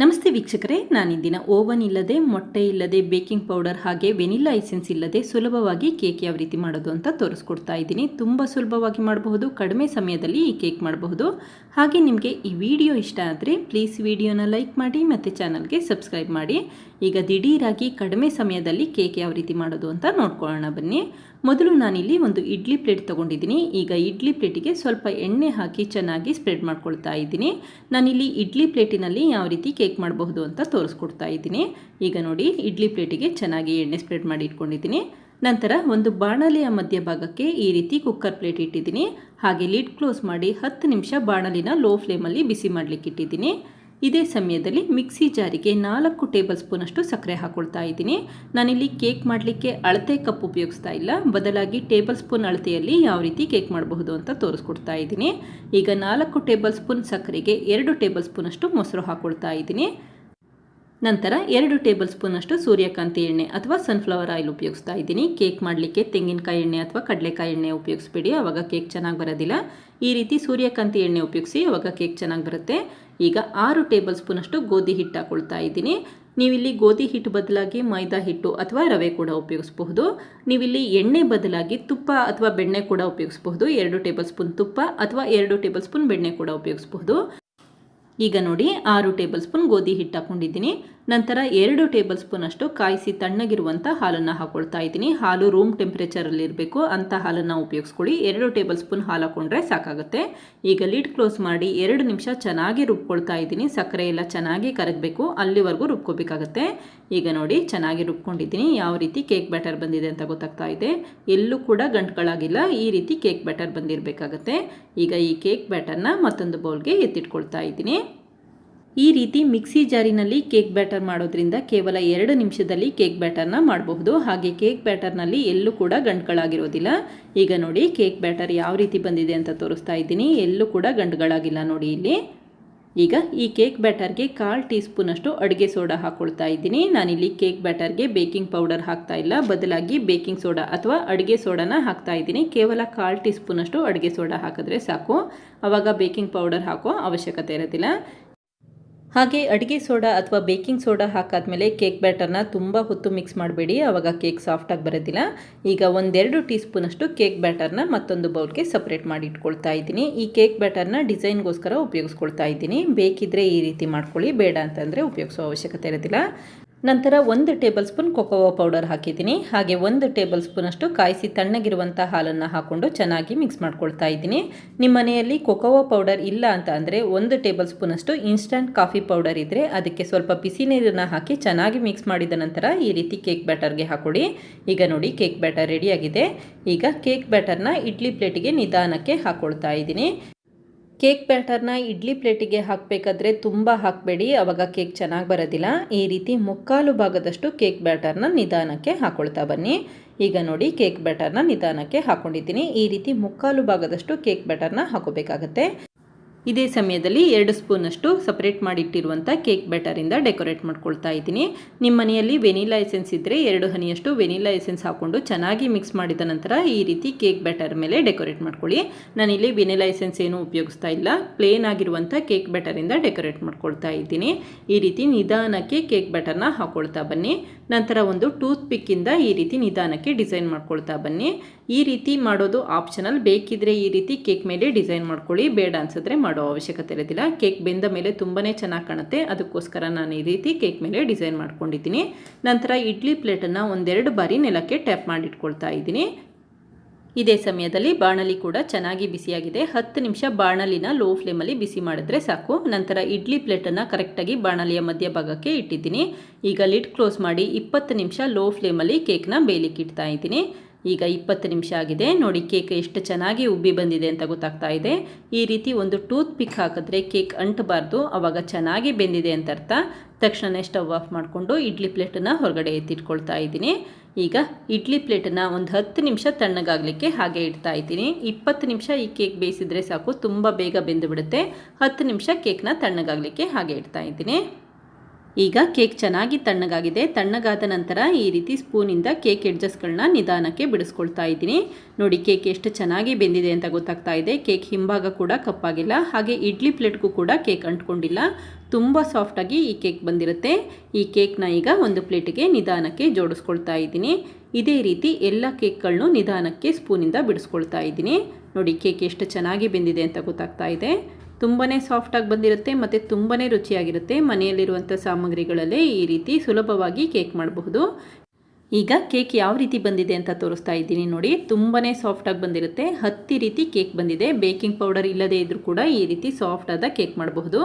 ನಮಸ್ತೆ ವೀಕ್ಷಕರೇ, ನಾನಿಂದಿನ ಓವನ್ ಇಲ್ಲದೆ, ಮೊಟ್ಟೆ ಇಲ್ಲದೆ, ಬೇಕಿಂಗ್ ಪೌಡರ್ ಹಾಗೆ ವೆನಿಲ್ಲಾ ಎಸೆನ್ಸ್ ಇಲ್ಲದೆ ಸುಲಭವಾಗಿ ಕೇಕ್ ಯಾವ ರೀತಿ ಮಾಡೋದು ಅಂತ ತೋರಿಸ್ಕೊಡ್ತಾ ಇದ್ದೀನಿ. ತುಂಬ ಸುಲಭವಾಗಿ ಮಾಡಬಹುದು, ಕಡಿಮೆ ಸಮಯದಲ್ಲಿ ಈ ಕೇಕ್ ಮಾಡಬಹುದು. ಹಾಗೆ ನಿಮಗೆ ಈ ವಿಡಿಯೋ ಇಷ್ಟ ಆದರೆ ಪ್ಲೀಸ್ ವಿಡಿಯೋನ ಲೈಕ್ ಮಾಡಿ ಮತ್ತು ಚಾನಲ್ಗೆ ಸಬ್ಸ್ಕ್ರೈಬ್ ಮಾಡಿ. ಈಗ ದಿಢೀರಾಗಿ ಕಡಿಮೆ ಸಮಯದಲ್ಲಿ ಕೇಕ್ ಯಾವ ರೀತಿ ಮಾಡೋದು ಅಂತ ನೋಡ್ಕೊಳ್ಳೋಣ ಬನ್ನಿ. ಮೊದಲು ನಾನಿಲ್ಲಿ ಒಂದು ಇಡ್ಲಿ ಪ್ಲೇಟ್ ತೊಗೊಂಡಿದ್ದೀನಿ. ಈಗ ಇಡ್ಲಿ ಪ್ಲೇಟಿಗೆ ಸ್ವಲ್ಪ ಎಣ್ಣೆ ಹಾಕಿ ಚೆನ್ನಾಗಿ ಸ್ಪ್ರೆಡ್ ಮಾಡ್ಕೊಳ್ತಾ ಇದ್ದೀನಿ. ನಾನಿಲ್ಲಿ ಇಡ್ಲಿ ಪ್ಲೇಟಿನಲ್ಲಿ ಯಾವ ರೀತಿ ಕೇಕ್ ಮಾಡಬಹುದು ಅಂತ ತೋರಿಸ್ಕೊಡ್ತಾ ಇದ್ದೀನಿ. ಈಗ ನೋಡಿ, ಇಡ್ಲಿ ಪ್ಲೇಟಿಗೆ ಚೆನ್ನಾಗಿ ಎಣ್ಣೆ ಸ್ಪ್ರೆಡ್ ಮಾಡಿ ಇಟ್ಕೊಂಡಿದ್ದೀನಿ. ನಂತರ ಒಂದು ಬಾಣಲೆಯ ಮಧ್ಯಭಾಗಕ್ಕೆ ಈ ರೀತಿ ಕುಕ್ಕರ್ ಪ್ಲೇಟ್ ಇಟ್ಟಿದ್ದೀನಿ. ಹಾಗೆ ಲಿಡ್ ಕ್ಲೋಸ್ ಮಾಡಿ 10 ನಿಮಿಷ ಬಾಣಲಿನ ಲೋ ಫ್ಲೇಮಲ್ಲಿ ಬಿಸಿ ಮಾಡಲಿಕ್ಕೆ ಇಟ್ಟಿದ್ದೀನಿ. ಇದೇ ಸಮಯದಲ್ಲಿ ಮಿಕ್ಸಿ ಜಾರಿಗೆ 4 ಟೇಬಲ್ ಸ್ಪೂನಷ್ಟು ಸಕ್ಕರೆ ಹಾಕ್ಕೊಳ್ತಾ ಇದ್ದೀನಿ. ನಾನಿಲ್ಲಿ ಕೇಕ್ ಮಾಡಲಿಕ್ಕೆ ಅಳತೆ ಕಪ್ ಉಪಯೋಗಿಸ್ತಾ ಇಲ್ಲ, ಬದಲಾಗಿ ಟೇಬಲ್ ಸ್ಪೂನ್ ಅಳತೆಯಲ್ಲಿ ಯಾವ ರೀತಿ ಕೇಕ್ ಮಾಡಬಹುದು ಅಂತ ತೋರಿಸ್ಕೊಡ್ತಾ ಇದ್ದೀನಿ. ಈಗ 4 ಟೇಬಲ್ ಸ್ಪೂನ್ ಸಕ್ಕರೆಗೆ 2 ಟೇಬಲ್ ಸ್ಪೂನಷ್ಟು ಮೊಸರು ಹಾಕ್ಕೊಳ್ತಾ ಇದ್ದೀನಿ. ನಂತರ 2 ಟೇಬಲ್ ಸ್ಪೂನಷ್ಟು ಸೂರ್ಯಕಾಂತಿ ಎಣ್ಣೆ ಅಥವಾ ಸನ್ಫ್ಲವರ್ ಆಯಿಲ್ ಉಪಯೋಗಿಸ್ತಾ ಇದ್ದೀನಿ. ಕೇಕ್ ಮಾಡಲಿಕ್ಕೆ ತೆಂಗಿನಕಾಯಿ ಎಣ್ಣೆ ಅಥವಾ ಕಡಲೆಕಾಯಿ ಎಣ್ಣೆ ಉಪಯೋಗಿಸ್ಬೇಡಿ, ಆವಾಗ ಕೇಕ್ ಚೆನ್ನಾಗಿ ಬರೋದಿಲ್ಲ. ಈ ರೀತಿ ಸೂರ್ಯಕಾಂತಿ ಎಣ್ಣೆ ಉಪಯೋಗಿಸಿ, ಆವಾಗ ಕೇಕ್ ಚೆನ್ನಾಗಿ ಬರುತ್ತೆ. ಈಗ 6 ಟೇಬಲ್ ಸ್ಪೂನಷ್ಟು ಗೋಧಿ ಹಿಟ್ಟು ಹಾಕ್ಕೊಳ್ತಾ ಇದ್ದೀನಿ. ನೀವಿಲ್ಲಿ ಗೋಧಿ ಹಿಟ್ಟು ಬದಲಾಗಿ ಮೈದಾ ಹಿಟ್ಟು ಅಥವಾ ರವೆ ಕೂಡ ಉಪಯೋಗಿಸಬಹುದು. ನೀವಿಲ್ಲಿ ಎಣ್ಣೆ ಬದಲಾಗಿ ತುಪ್ಪ ಅಥವಾ ಬೆಣ್ಣೆ ಕೂಡ ಉಪಯೋಗಿಸಬಹುದು. 2 ಟೇಬಲ್ ಸ್ಪೂನ್ ತುಪ್ಪ ಅಥವಾ 2 ಟೇಬಲ್ ಸ್ಪೂನ್ ಬೆಣ್ಣೆ ಕೂಡ ಉಪಯೋಗಿಸಬಹುದು. ಈಗ ನೋಡಿ, 6 ಟೇಬಲ್ ಸ್ಪೂನ್ ಗೋಧಿ ಹಿಟ್ಟು ಹಾಕ್ಕೊಂಡಿದ್ದೀನಿ. ನಂತರ 2 ಟೇಬಲ್ ಸ್ಪೂನಷ್ಟು ಕಾಯಿಸಿ ತಣ್ಣಗಿರುವಂಥ ಹಾಲನ್ನು ಹಾಕ್ಕೊಳ್ತಾ ಇದ್ದೀನಿ. ಹಾಲು ರೂಮ್ ಟೆಂಪ್ರೇಚರಲ್ಲಿ ಇರಬೇಕು, ಅಂಥ ಹಾಲನ್ನು ಉಪಯೋಗಿಸ್ಕೊಳ್ಳಿ. 2 ಟೇಬಲ್ ಸ್ಪೂನ್ ಹಾಲು ಹಾಕ್ಕೊಂಡ್ರೆ ಸಾಕಾಗುತ್ತೆ. ಈಗ ಲಿಡ್ ಕ್ಲೋಸ್ ಮಾಡಿ 2 ನಿಮಿಷ ಚೆನ್ನಾಗಿ ರುಬ್ಕೊಳ್ತಾ ಇದ್ದೀನಿ. ಸಕ್ಕರೆ ಎಲ್ಲ ಚೆನ್ನಾಗಿ ಕರಗಬೇಕು, ಅಲ್ಲಿವರೆಗೂ ರುಬ್ಕೋಬೇಕಾಗತ್ತೆ. ಈಗ ನೋಡಿ, ಚೆನ್ನಾಗಿ ರುಬ್ಕೊಂಡಿದ್ದೀನಿ. ಯಾವ ರೀತಿ ಕೇಕ್ ಬ್ಯಾಟರ್ ಬಂದಿದೆ ಅಂತ ಗೊತ್ತಾಗ್ತಾ ಇದೆ. ಎಲ್ಲೂ ಕೂಡ ಗಂಟುಗಳಾಗಿಲ್ಲ. ಈ ರೀತಿ ಕೇಕ್ ಬ್ಯಾಟರ್ ಬಂದಿರಬೇಕಾಗತ್ತೆ. ಈಗ ಈ ಕೇಕ್ ಬ್ಯಾಟರ್ನ ಮತ್ತೊಂದು ಬೌಲ್ಗೆ ಎತ್ತಿಟ್ಕೊಳ್ತಾ ಇದ್ದೀನಿ. ಈ ರೀತಿ ಮಿಕ್ಸಿ ಜಾರಿನಲ್ಲಿ ಕೇಕ್ ಬ್ಯಾಟರ್ ಮಾಡೋದ್ರಿಂದ ಕೇವಲ 2 ನಿಮಿಷದಲ್ಲಿ ಕೇಕ್ ಬ್ಯಾಟರ್ನ ಮಾಡಬಹುದು. ಹಾಗೆ ಕೇಕ್ ಬ್ಯಾಟರ್ನಲ್ಲಿ ಎಲ್ಲೂ ಕೂಡ ಗಂಟುಗಳಾಗಿರೋದಿಲ್ಲ. ಈಗ ನೋಡಿ, ಕೇಕ್ ಬ್ಯಾಟರ್ ಯಾವ ರೀತಿ ಬಂದಿದೆ ಅಂತ ತೋರಿಸ್ತಾ ಇದ್ದೀನಿ. ಎಲ್ಲೂ ಕೂಡ ಗಂಟುಗಳಾಗಿಲ್ಲ ನೋಡಿ ಇಲ್ಲಿ. ಈಗ ಈ ಕೇಕ್ ಬ್ಯಾಟರ್ಗೆ 1/4 ಟೀ ಸ್ಪೂನಷ್ಟು ಅಡುಗೆ ಸೋಡಾ ಹಾಕ್ಕೊಳ್ತಾ ಇದ್ದೀನಿ. ನಾನಿಲ್ಲಿ ಕೇಕ್ ಬ್ಯಾಟರ್ಗೆ ಬೇಕಿಂಗ್ ಪೌಡರ್ ಹಾಕ್ತಾ ಇಲ್ಲ, ಬದಲಾಗಿ ಬೇಕಿಂಗ್ ಸೋಡಾ ಅಥವಾ ಅಡುಗೆ ಸೋಡಾನ ಹಾಕ್ತಾ ಇದ್ದೀನಿ. ಕೇವಲ 1/4 ಟೀ ಸ್ಪೂನಷ್ಟು ಅಡುಗೆ ಸೋಡಾ ಹಾಕಿದ್ರೆ ಸಾಕು, ಆವಾಗ ಬೇಕಿಂಗ್ ಪೌಡರ್ ಹಾಕೋ ಅವಶ್ಯಕತೆ ಇರೋದಿಲ್ಲ. ಹಾಗೆ ಅಡುಗೆ ಸೋಡಾ ಅಥವಾ ಬೇಕಿಂಗ್ ಸೋಡಾ ಹಾಕಾದ್ಮೇಲೆ ಕೇಕ್ ಬ್ಯಾಟರ್ನ ತುಂಬ ಹೊತ್ತು ಮಿಕ್ಸ್ ಮಾಡಬೇಡಿ, ಆವಾಗ ಕೇಕ್ ಸಾಫ್ಟಾಗಿ ಬರೋದಿಲ್ಲ. ಈಗ 1-2 ಟೀ ಸ್ಪೂನಷ್ಟು ಕೇಕ್ ಬ್ಯಾಟರ್ನ ಮತ್ತೊಂದು ಬೌಲ್ಗೆ ಸಪ್ರೇಟ್ ಮಾಡಿ ಇಟ್ಕೊಳ್ತಾ ಇದ್ದೀನಿ. ಈ ಕೇಕ್ ಬ್ಯಾಟರ್ನ ಡಿಸೈನ್ಗೋಸ್ಕರ ಉಪಯೋಗಿಸ್ಕೊಳ್ತಾ ಇದ್ದೀನಿ. ಬೇಕಿದ್ದರೆ ಈ ರೀತಿ ಮಾಡ್ಕೊಳ್ಳಿ, ಬೇಡ ಅಂತಂದರೆ ಉಪಯೋಗಿಸೋ ಅವಶ್ಯಕತೆ ಇರೋದಿಲ್ಲ. ನಂತರ 1 ಟೇಬಲ್ ಸ್ಪೂನ್ ಕೊಕೊವಾ ಪೌಡರ್ ಹಾಕಿದ್ದೀನಿ. ಹಾಗೆ 1 ಟೇಬಲ್ ಸ್ಪೂನಷ್ಟು ಕಾಯಿಸಿ ತಣ್ಣಗಿರುವಂಥ ಹಾಲನ್ನು ಹಾಕ್ಕೊಂಡು ಚೆನ್ನಾಗಿ ಮಿಕ್ಸ್ ಮಾಡ್ಕೊಳ್ತಾ ಇದ್ದೀನಿ. ನಿಮ್ಮ ಮನೆಯಲ್ಲಿ ಕೊಕೊವಾ ಪೌಡರ್ ಇಲ್ಲ ಅಂತ ಅಂದರೆ 1 ಟೇಬಲ್ ಸ್ಪೂನಷ್ಟು ಇನ್ಸ್ಟಂಟ್ ಕಾಫಿ ಪೌಡರ್ ಇದ್ದರೆ ಅದಕ್ಕೆ ಸ್ವಲ್ಪ ಬಿಸಿ ನೀರನ್ನು ಹಾಕಿ ಚೆನ್ನಾಗಿ ಮಿಕ್ಸ್ ಮಾಡಿದ ನಂತರ ಈ ರೀತಿ ಕೇಕ್ ಬ್ಯಾಟರ್ಗೆ ಹಾಕ್ಕೊಡಿ. ಈಗ ನೋಡಿ, ಕೇಕ್ ಬ್ಯಾಟರ್ ರೆಡಿಯಾಗಿದೆ. ಈಗ ಕೇಕ್ ಬ್ಯಾಟರ್ನ ಇಡ್ಲಿ ಪ್ಲೇಟಿಗೆ ನಿಧಾನಕ್ಕೆ ಹಾಕ್ಕೊಳ್ತಾ ಇದ್ದೀನಿ. ಕೇಕ್ ಬ್ಯಾಟರ್ನ ಇಡ್ಲಿ ಪ್ಲೇಟಿಗೆ ಹಾಕಬೇಕಾದ್ರೆ ತುಂಬ ಹಾಕಬೇಡಿ, ಆವಾಗ ಕೇಕ್ ಚೆನ್ನಾಗಿ ಬರೋದಿಲ್ಲ. ಈ ರೀತಿ 3/4 ಭಾಗದಷ್ಟು ಕೇಕ್ ಬ್ಯಾಟರ್ನ ನಿಧಾನಕ್ಕೆ ಹಾಕ್ಕೊಳ್ತಾ ಬನ್ನಿ. ಈಗ ನೋಡಿ, ಕೇಕ್ ಬ್ಯಾಟರ್ನ ನಿಧಾನಕ್ಕೆ ಹಾಕ್ಕೊಂಡಿದ್ದೀನಿ. ಈ ರೀತಿ 3/4 ಭಾಗದಷ್ಟು ಕೇಕ್ ಬ್ಯಾಟರ್ನ ಹಾಕೋಬೇಕಾಗತ್ತೆ. ಇದೇ ಸಮಯದಲ್ಲಿ 2 ಸ್ಪೂನಷ್ಟು ಸಪ್ರೇಟ್ ಮಾಡಿಟ್ಟಿರುವಂಥ ಕೇಕ್ ಬ್ಯಾಟರಿಂದ ಡೆಕೋರೇಟ್ ಮಾಡ್ಕೊಳ್ತಾ ಇದ್ದೀನಿ. ನಿಮ್ಮ ಮನೆಯಲ್ಲಿ ವೆನಿಲ್ಲಾ ಎಸೆನ್ಸ್ ಇದ್ದರೆ 2 ಹನಿಯಷ್ಟು ವೆನಿಲ್ಲಾ ಎಸೆನ್ಸ್ ಹಾಕ್ಕೊಂಡು ಚೆನ್ನಾಗಿ ಮಿಕ್ಸ್ ಮಾಡಿದ ನಂತರ ಈ ರೀತಿ ಕೇಕ್ ಬ್ಯಾಟರ್ ಮೇಲೆ ಡೆಕೋರೇಟ್ ಮಾಡ್ಕೊಳ್ಳಿ. ನಾನಿಲ್ಲಿ ವೆನಿಲ್ಲಾ ಎಸೆನ್ಸ್ ಏನೂ ಉಪಯೋಗಿಸ್ತಾ ಇಲ್ಲ, ಪ್ಲೇನ್ ಆಗಿರುವಂಥ ಕೇಕ್ ಬ್ಯಾಟರಿಂದ ಡೆಕೋರೇಟ್ ಮಾಡ್ಕೊಳ್ತಾ ಇದ್ದೀನಿ. ಈ ರೀತಿ ನಿಧಾನಕ್ಕೆ ಕೇಕ್ ಬ್ಯಾಟರ್ನ ಹಾಕ್ಕೊಳ್ತಾ ಬನ್ನಿ. ನಂತರ ಒಂದು ಟೂತ್ ಪಿಕ್ಕಿಂದ ಈ ರೀತಿ ನಿಧಾನಕ್ಕೆ ಡಿಸೈನ್ ಮಾಡ್ಕೊಳ್ತಾ ಬನ್ನಿ. ಈ ರೀತಿ ಮಾಡೋದು ಆಪ್ಷನಲ್, ಬೇಕಿದ್ರೆ ಈ ರೀತಿ ಕೇಕ್ ಮೇಲೆ ಡಿಸೈನ್ ಮಾಡ್ಕೊಳ್ಳಿ, ಬೇಡ ಅನ್ಸಿದ್ರೆ ಮಾಡೋ ಅವಶ್ಯಕತೆ ಇರೋದಿಲ್ಲ. ಕೇಕ್ ಬೆಂದ ಮೇಲೆ ತುಂಬಾ ಚೆನ್ನಾಗಿ ಕಾಣುತ್ತೆ, ಅದಕ್ಕೋಸ್ಕರ ನಾನು ಈ ರೀತಿ ಕೇಕ್ ಮೇಲೆ ಡಿಸೈನ್ ಮಾಡ್ಕೊಂಡಿದ್ದೀನಿ. ನಂತರ ಇಡ್ಲಿ ಪ್ಲೇಟನ್ನು 1-2 ಬಾರಿ ನೆಲಕ್ಕೆ ಟ್ಯಾಪ್ ಮಾಡಿಟ್ಕೊಳ್ತಾ ಇದ್ದೀನಿ. ಇದೇ ಸಮಯದಲ್ಲಿ ಬಾಣಲಿ ಕೂಡ ಚೆನ್ನಾಗಿ ಬಿಸಿಯಾಗಿದೆ. 10 ನಿಮಿಷ ಬಾಣಲಿನ ಲೋ ಫ್ಲೇಮಲ್ಲಿ ಬಿಸಿ ಮಾಡಿದ್ರೆ ಸಾಕು. ನಂತರ ಇಡ್ಲಿ ಪ್ಲೇಟನ್ನು ಕರೆಕ್ಟಾಗಿ ಬಾಣಲಿಯ ಮಧ್ಯಭಾಗಕ್ಕೆ ಇಟ್ಟಿದ್ದೀನಿ. ಈಗ ಲಿಡ್ ಕ್ಲೋಸ್ ಮಾಡಿ 20 ನಿಮಿಷ ಲೋ ಫ್ಲೇಮಲ್ಲಿ ಕೇಕ್ನ ಬೇಯಲಿಕ್ಕೆ ಇಡ್ತಾ ಇದ್ದೀನಿ. ಈಗ 20 ನಿಮಿಷ ಆಗಿದೆ ನೋಡಿ, ಕೇಕ್ ಎಷ್ಟು ಚೆನ್ನಾಗಿ ಉಬ್ಬಿ ಬಂದಿದೆ ಅಂತ ಗೊತ್ತಾಗ್ತಾ ಇದೆ. ಈ ರೀತಿ ಒಂದು ಟೂತ್ ಪಿಕ್ ಹಾಕಿದ್ರೆ ಕೇಕ್ ಅಂಟಬಾರ್ದು, ಆವಾಗ ಚೆನ್ನಾಗಿ ಬೆಂದಿದೆ ಅಂತ ಅರ್ಥ. ತಕ್ಷಣ ಸ್ಟವ್ ಆಫ್ ಮಾಡಿಕೊಂಡು ಇಡ್ಲಿ ಪ್ಲೇಟನ್ನು ಹೊರಗಡೆ ಎತ್ತಿಟ್ಕೊಳ್ತಾ ಇದ್ದೀನಿ. ಈಗ ಇಡ್ಲಿ ಪ್ಲೇಟನ್ನು ಒಂದು 10 ನಿಮಿಷ ತಣ್ಣಗಾಗಲಿಕ್ಕೆ ಹಾಗೆ ಇಡ್ತಾ ಇದ್ದೀನಿ. 20 ನಿಮಿಷ ಈ ಕೇಕ್ ಬೇಯಿಸಿದ್ರೆ ಸಾಕು, ತುಂಬ ಬೇಗ ಬೆಂದು ಬಿಡುತ್ತೆ. 10 ನಿಮಿಷ ಕೇಕ್ನ ತಣ್ಣಗಾಗಲಿಕ್ಕೆ ಹಾಗೆ ಇಡ್ತಾ ಇದ್ದೀನಿ. ಈಗ ಕೇಕ್ ಚೆನ್ನಾಗಿ ತಣ್ಣಗಾಗಿದೆ. ತಣ್ಣಗಾದ ನಂತರ ಈ ರೀತಿ ಸ್ಪೂನಿಂದ ಕೇಕ್ ಎಡ್ಜಸ್ಗಳನ್ನ ನಿಧಾನಕ್ಕೆ ಬಿಡಿಸ್ಕೊಳ್ತಾ ಇದ್ದೀನಿ. ನೋಡಿ ಕೇಕ್ ಎಷ್ಟು ಚೆನ್ನಾಗಿ ಬೆಂದಿದೆ ಅಂತ ಗೊತ್ತಾಗ್ತಾ ಇದೆ. ಕೇಕ್ ಹಿಂಭಾಗ ಕೂಡ ಕಪ್ಪಾಗಿಲ್ಲ, ಹಾಗೆ ಇಡ್ಲಿ ಪ್ಲೇಟ್ಗೂ ಕೂಡ ಕೇಕ್ ಅಂಟ್ಕೊಂಡಿಲ್ಲ. ತುಂಬ ಸಾಫ್ಟಾಗಿ ಈ ಕೇಕ್ ಬಂದಿರುತ್ತೆ. ಈ ಕೇಕ್ನ ಈಗ ಒಂದು ಪ್ಲೇಟಿಗೆ ನಿಧಾನಕ್ಕೆ ಜೋಡಿಸ್ಕೊಳ್ತಾ ಇದ್ದೀನಿ. ಇದೇ ರೀತಿ ಎಲ್ಲ ಕೇಕ್ಗಳನ್ನು ನಿಧಾನಕ್ಕೆ ಸ್ಪೂನಿಂದ ಬಿಡಿಸ್ಕೊಳ್ತಾ ಇದ್ದೀನಿ. ನೋಡಿ ಕೇಕ್ ಎಷ್ಟು ಚೆನ್ನಾಗಿ ಬೆಂದಿದೆ ಅಂತ ಗೊತ್ತಾಗ್ತಾ ಇದೆ. ತುಂಬಾ ಸಾಫ್ಟಾಗಿ ಬಂದಿರುತ್ತೆ ಮತ್ತು ತುಂಬಾ ರುಚಿಯಾಗಿರುತ್ತೆ. ಮನೆಯಲ್ಲಿರುವಂಥ ಸಾಮಗ್ರಿಗಳಲ್ಲೇ ಈ ರೀತಿ ಸುಲಭವಾಗಿ ಕೇಕ್ ಮಾಡಬಹುದು. ಈಗ ಕೇಕ್ ಯಾವ ರೀತಿ ಬಂದಿದೆ ಅಂತ ತೋರಿಸ್ತಾ ಇದ್ದೀನಿ ನೋಡಿ. ತುಂಬಾ ಸಾಫ್ಟಾಗಿ ಬಂದಿರುತ್ತೆ. ಹತ್ತಿ ರೀತಿ ಕೇಕ್ ಬಂದಿದೆ. ಬೇಕಿಂಗ್ ಪೌಡರ್ ಇಲ್ಲದೇ ಇದ್ದರೂ ಕೂಡ ಈ ರೀತಿ ಸಾಫ್ಟಾದ ಕೇಕ್ ಮಾಡಬಹುದು.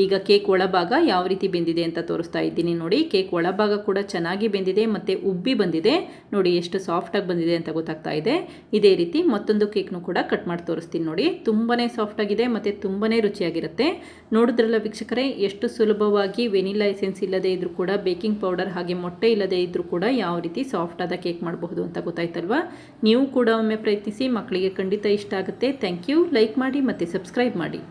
ಈಗ ಕೇಕ್ ಒಳಭಾಗ ಯಾವ ರೀತಿ ಬೆಂದಿದೆ ಅಂತ ತೋರಿಸ್ತಾ ಇದ್ದೀನಿ ನೋಡಿ. ಕೇಕ್ ಒಳಭಾಗ ಕೂಡ ಚೆನ್ನಾಗಿ ಬೆಂದಿದೆ ಮತ್ತು ಉಬ್ಬಿ ಬಂದಿದೆ. ನೋಡಿ ಎಷ್ಟು ಸಾಫ್ಟಾಗಿ ಬಂದಿದೆ ಅಂತ ಗೊತ್ತಾಗ್ತಾ ಇದೆ. ಇದೇ ರೀತಿ ಮತ್ತೊಂದು ಕೇಕ್ನು ಕೂಡ ಕಟ್ ಮಾಡಿ ತೋರಿಸ್ತೀನಿ ನೋಡಿ. ತುಂಬಾ ಸಾಫ್ಟಾಗಿದೆ ಮತ್ತು ತುಂಬಾ ರುಚಿಯಾಗಿರುತ್ತೆ. ನೋಡಿದ್ರಲ್ಲ ವೀಕ್ಷಕರೇ, ಎಷ್ಟು ಸುಲಭವಾಗಿ ವೆನಿಲಾ ಎಸೆನ್ಸ್ ಇಲ್ಲದೇ ಇದ್ದರೂ ಕೂಡ, ಬೇಕಿಂಗ್ ಪೌಡರ್ ಹಾಗೆ ಮೊಟ್ಟೆ ಇಲ್ಲದೇ ಇದ್ದರೂ ಕೂಡ ಯಾವ ರೀತಿ ಸಾಫ್ಟಾದ ಕೇಕ್ ಮಾಡಬಹುದು ಅಂತ ಗೊತ್ತಾಯ್ತಲ್ವಾ. ನೀವು ಕೂಡ ಒಮ್ಮೆ ಪ್ರಯತ್ನಿಸಿ, ಮಕ್ಕಳಿಗೆ ಖಂಡಿತ ಇಷ್ಟ ಆಗುತ್ತೆ. Thank you. ಲೈಕ್ ಮಾಡಿ ಮತ್ತು ಸಬ್ಸ್ಕ್ರೈಬ್ ಮಾಡಿ.